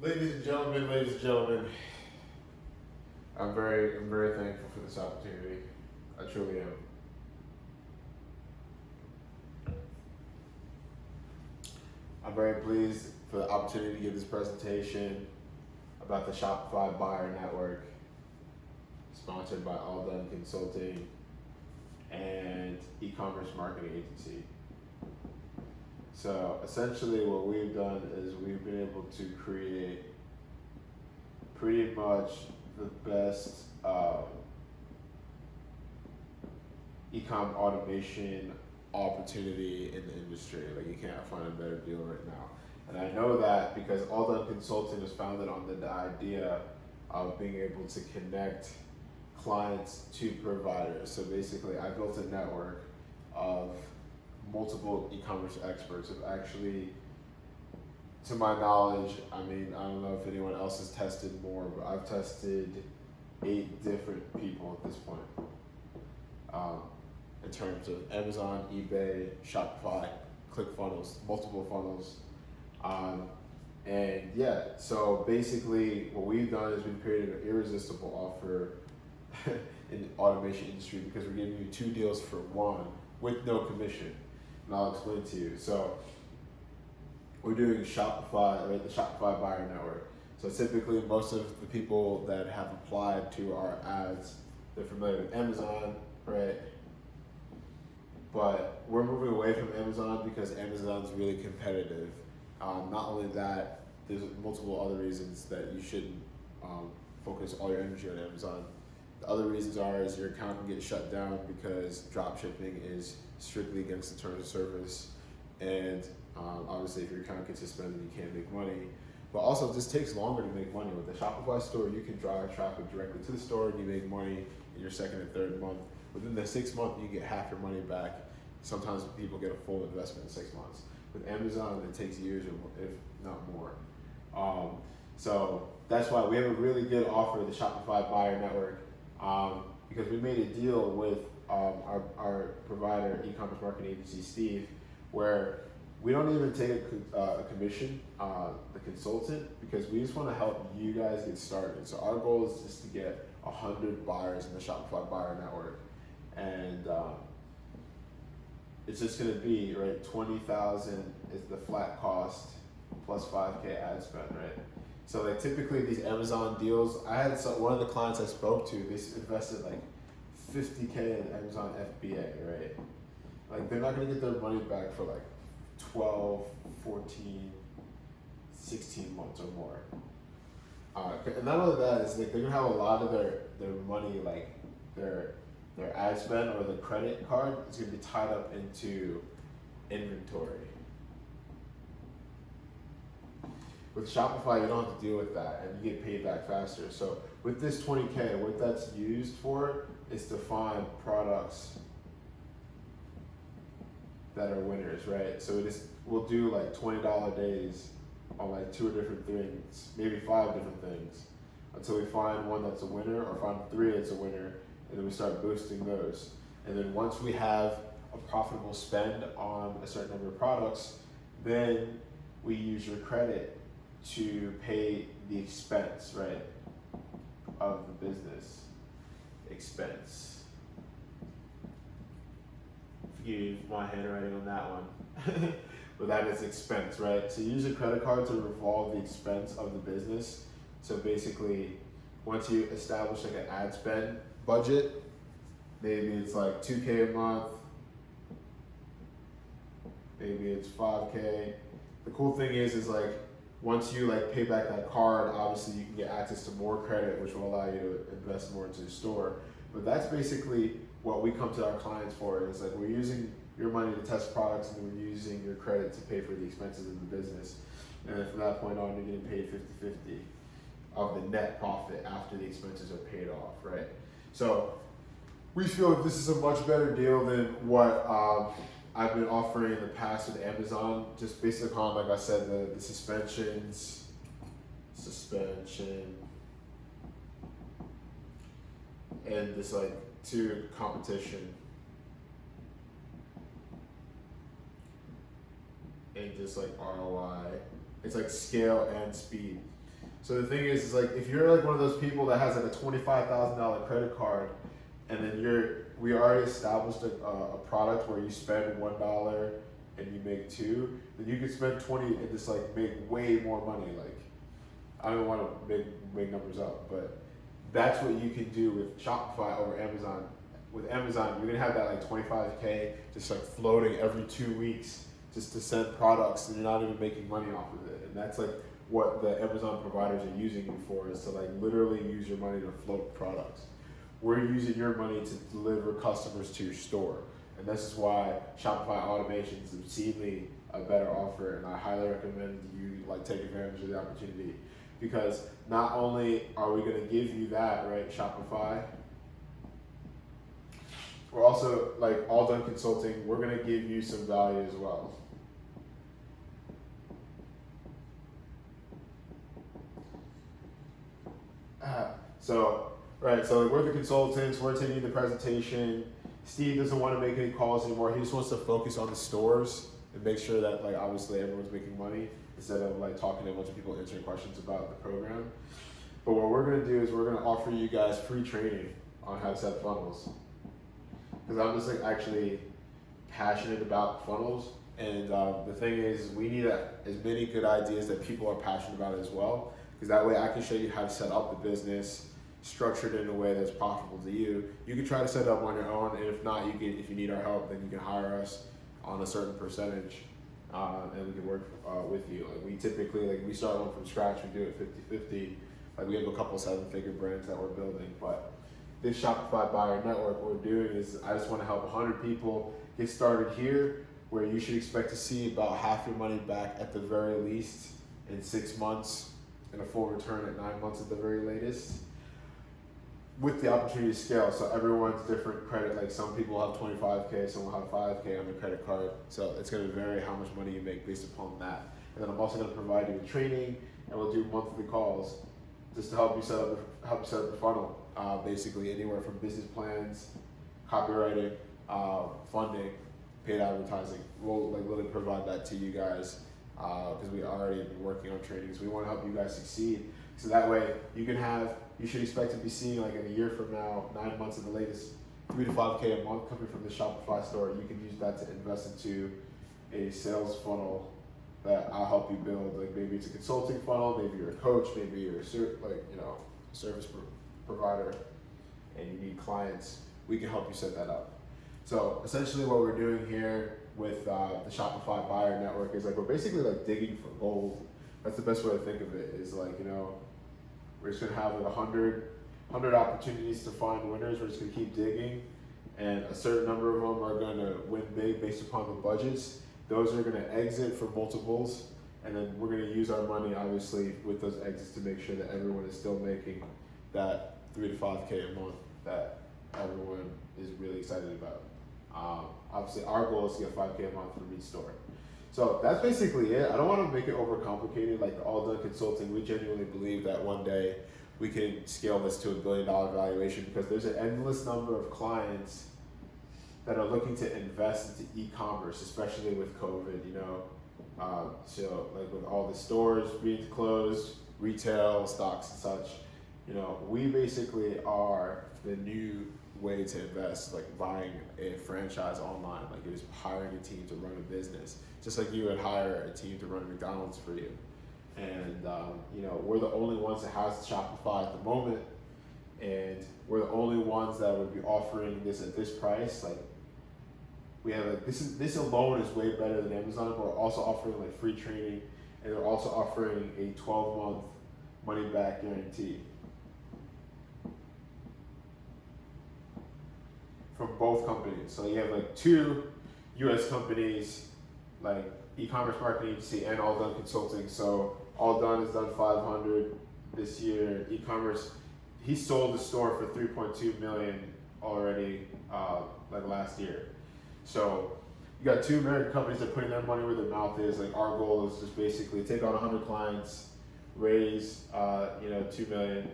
Ladies and gentlemen, I'm very thankful for this opportunity. I truly am. I'm very pleased for the opportunity to give this presentation about the Shopify Buyer Network, sponsored by All Done Consulting and e-commerce marketing agency. So essentially what we've done is we've been able to create pretty much the best e-com automation opportunity in the industry. Like, you can't find a better deal right now. And I know that because All Done Consulting was founded on the idea of being able to connect clients to providers. So basically I built a network of multiple e-commerce experts who actually, to my knowledge, I mean, I don't know if anyone else has tested more, but I've tested 8 different people at this point. In terms of Amazon, eBay, Shopify, ClickFunnels, multiple funnels. And yeah, so basically what we've done is we've created an irresistible offer in the automation industry because we're giving you 2 deals for 1 with no commission. And I'll explain to you. So we're doing Shopify, right, the Shopify Buyer Network. So typically most of the people that have applied to our ads, they're familiar with Amazon, right? But we're moving away from Amazon because Amazon's really competitive. Not only that, there's multiple other reasons that you shouldn't focus all your energy on Amazon. The other reasons is your account can get shut down because drop shipping is strictly against the terms of service, and obviously if your account gets suspended, you can't make money. But also, it just takes longer to make money. With the Shopify store, you can drive traffic directly to the store and you make money in your 2nd and 3rd month. Within the 6th month, you get half your money back. Sometimes people get a full investment in 6 months. With Amazon, it takes years, or if not more. So that's why we have a really good offer, the Shopify Buyer Network, because we made a deal with our provider, e-commerce marketing agency, Steve, where we don't even take a commission, the consultant, because we just want to help you guys get started. So our goal is just to get 100 buyers in the Shopify Buyer Network, and it's just going to be, right, 20,000 is the flat cost plus 5K ad spend, right? So like typically these Amazon deals, I had one of the clients I spoke to, they invested like 50K in Amazon FBA, right? Like, they're not going to get their money back for like 12, 14, 16 months or more. And not only that, it's like they're gonna have a lot of their money, like their ad spend or the credit card is gonna be tied up into inventory. With Shopify, you don't have to deal with that, and you get paid back faster. So with this 20K, what that's used for is to find products that are winners, right? So we'll do like $20 days on like 2 different things, maybe 5 different things, until we find one that's a winner, or find 3 that's a winner, and then we start boosting those. And then once we have a profitable spend on a certain number of products, then we use your credit to pay the expense, right, of the business expense. Forgive my handwriting on that one. But that is expense, right? So you use a credit card to revolve the expense of the business. So basically, once you establish like an ad spend budget, maybe it's like 2K a month, maybe it's 5K. The cool thing is like, once you like pay back that card, obviously you can get access to more credit, which will allow you to invest more into the store. But that's basically what we come to our clients for. Is like, we're using your money to test products, and we're using your credit to pay for the expenses of the business. And then from that point on, you're getting paid 50-50 of the net profit after the expenses are paid off, right? So we feel like this is a much better deal than what I've been offering in the past with Amazon, just based upon, like I said, the suspension, and this like 2 competition, and just like ROI. It's like scale and speed. So the thing is like if you're like one of those people that has like a $25,000 credit card, and then we already established a product where you spend $1 and you make $2, then you could spend 20 and just like make way more money. Like I don't want to make numbers up, but that's what you can do with Shopify over Amazon. With Amazon, you're gonna have that like 25K just like floating every 2 weeks just to send products, and you're not even making money off of it. And that's like what the Amazon providers are using you for, is to like literally use your money to float products. We're using your money to deliver customers to your store. And this is why Shopify automation is obscenely a better offer, and I highly recommend you like take advantage of the opportunity, because not only are we gonna give you that, right, Shopify, we're also, like All Done Consulting, we're gonna give you some value as well. So we're the consultants, we're taking the presentation. Steve doesn't want to make any calls anymore. He just wants to focus on the stores and make sure that like obviously everyone's making money instead of like talking to a bunch of people answering questions about the program. But what we're gonna do is we're gonna offer you guys free training on how to set funnels. Because I'm just like actually passionate about funnels, and the thing is we need as many good ideas that people are passionate about as well, because that way I can show you how to set up the business, structured in a way that's profitable to you. You can try to set it up on your own, and if not, if you need our help, then you can hire us on a certain percentage, and we can work with you. Like we typically, like we start one from scratch, we do it 50-50. Like we have a couple 7-figure brands that we're building, but this Shopify buyer network, what we're doing is I just want to help 100 people get started here, where you should expect to see about half your money back at the very least in 6 months, and a full return at 9 months at the very latest, with the opportunity to scale. So everyone's different credit, like some people have 25K, some will have 5K on their credit card. So it's gonna vary how much money you make based upon that. And then I'm also gonna provide you with training, and we'll do monthly calls just to help you set up the funnel. Basically anywhere from business plans, copywriting, funding, paid advertising. We'll like literally provide that to you guys, because we already been working on trainings. We want to help you guys succeed, so that way you should expect to be seeing like in a year from now, 9 months at the latest, 3 to 5K a month coming from the Shopify store. You can use that to invest into a sales funnel that I'll help you build. Like maybe it's a consulting funnel, maybe you're a coach, maybe you're a service provider, and you need clients. We can help you set that up. So essentially what we're doing here with the Shopify buyer network is like we're basically like digging for gold. That's the best way to think of it, is like, we're just gonna have like 100 opportunities to find winners. We're just gonna keep digging, and a certain number of them are gonna win big based upon the budgets. Those are gonna exit for multiples, and then we're gonna use our money obviously with those exits to make sure that everyone is still making that 3 to 5K a month that everyone is really excited about. Obviously our goal is to get 5K a month from each store. So that's basically it. I don't want to make it overcomplicated like the All Done Consulting. We genuinely believe that one day we can scale this to $1 billion valuation, because there's an endless number of clients that are looking to invest into e-commerce, especially with COVID, so like with all the stores being closed, retail, stocks and such, we basically are the new way to invest, like buying a franchise online. Like you're just hiring a team to run a business, just like you would hire a team to run McDonald's for you. And we're the only ones that has Shopify at the moment, and we're the only ones that would be offering this at this price. Like we have like this alone is way better than Amazon, but we're also offering like free training, and they're also offering a 12-month money back guarantee from both companies. So you have like 2 US companies, like e-commerce marketing agency and All Done Consulting. So All Done has done 500 this year. E-commerce, he sold the store for 3.2 million already, like last year. So you got 2 American companies that are putting their money where their mouth is. Like our goal is just basically take on 100 clients, raise 2 million,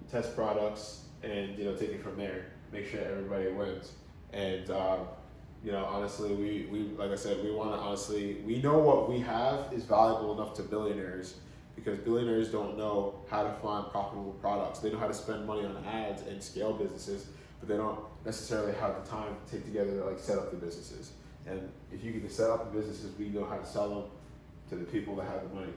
test products, and take it from there. Make sure everybody wins. And honestly, we like I said, we know what we have is valuable enough to billionaires, because billionaires don't know how to find profitable products. They know how to spend money on ads and scale businesses, but they don't necessarily have the time to take together to like set up the businesses. And if you can set up the businesses, we know how to sell them to the people that have the money.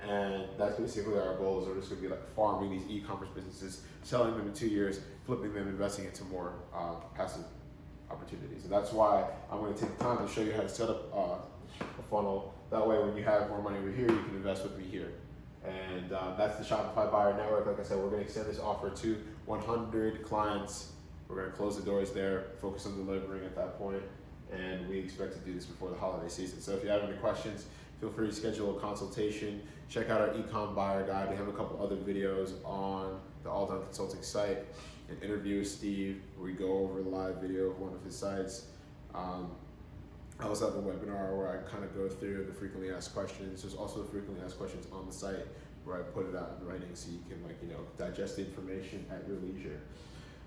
And that's basically our goal. Is we're just gonna be like farming these e-commerce businesses, selling them in 2 years, flipping them, investing into more passive opportunities. And that's why I'm gonna take the time to show you how to set up a funnel. That way, when you have more money over here, you can invest with me here. And that's the Shopify Buyer Network. Like I said, we're gonna extend this offer to 100 clients. We're gonna close the doors there, focus on delivering at that point, and we expect to do this before the holiday season. So if you have any questions, feel free to schedule a consultation. Check out our Ecom Buyer Guide. We have a couple other videos on the All Done Consulting site. An interview with Steve, where we go over a live video of one of his sites. I also have a webinar where I kind of go through the frequently asked questions. There's also frequently asked questions on the site where I put it out in writing so you can digest the information at your leisure.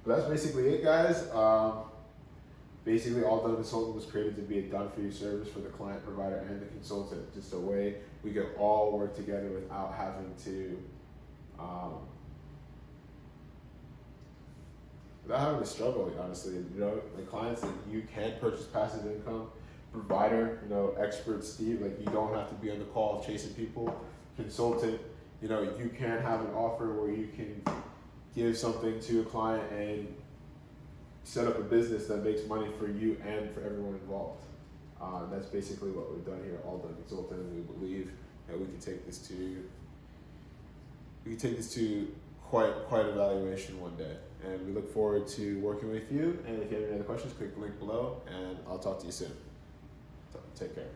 But that's basically it, guys. Basically, All Done Consulting was created to be a done-for-you service for the client, provider, and the consultant. Just a way we can all work together without having to struggle, honestly. Like clients that you can purchase passive income, provider, expert Steve, like you don't have to be on the call chasing people. Consultant, you can have an offer where you can give something to a client and set up a business that makes money for you and for everyone involved. That's basically what we've done here at All Done Consulting, and we believe that we can take this to quite a valuation one day. And we look forward to working with you. And if you have any other questions, click the link below, and I'll talk to you soon. So, take care.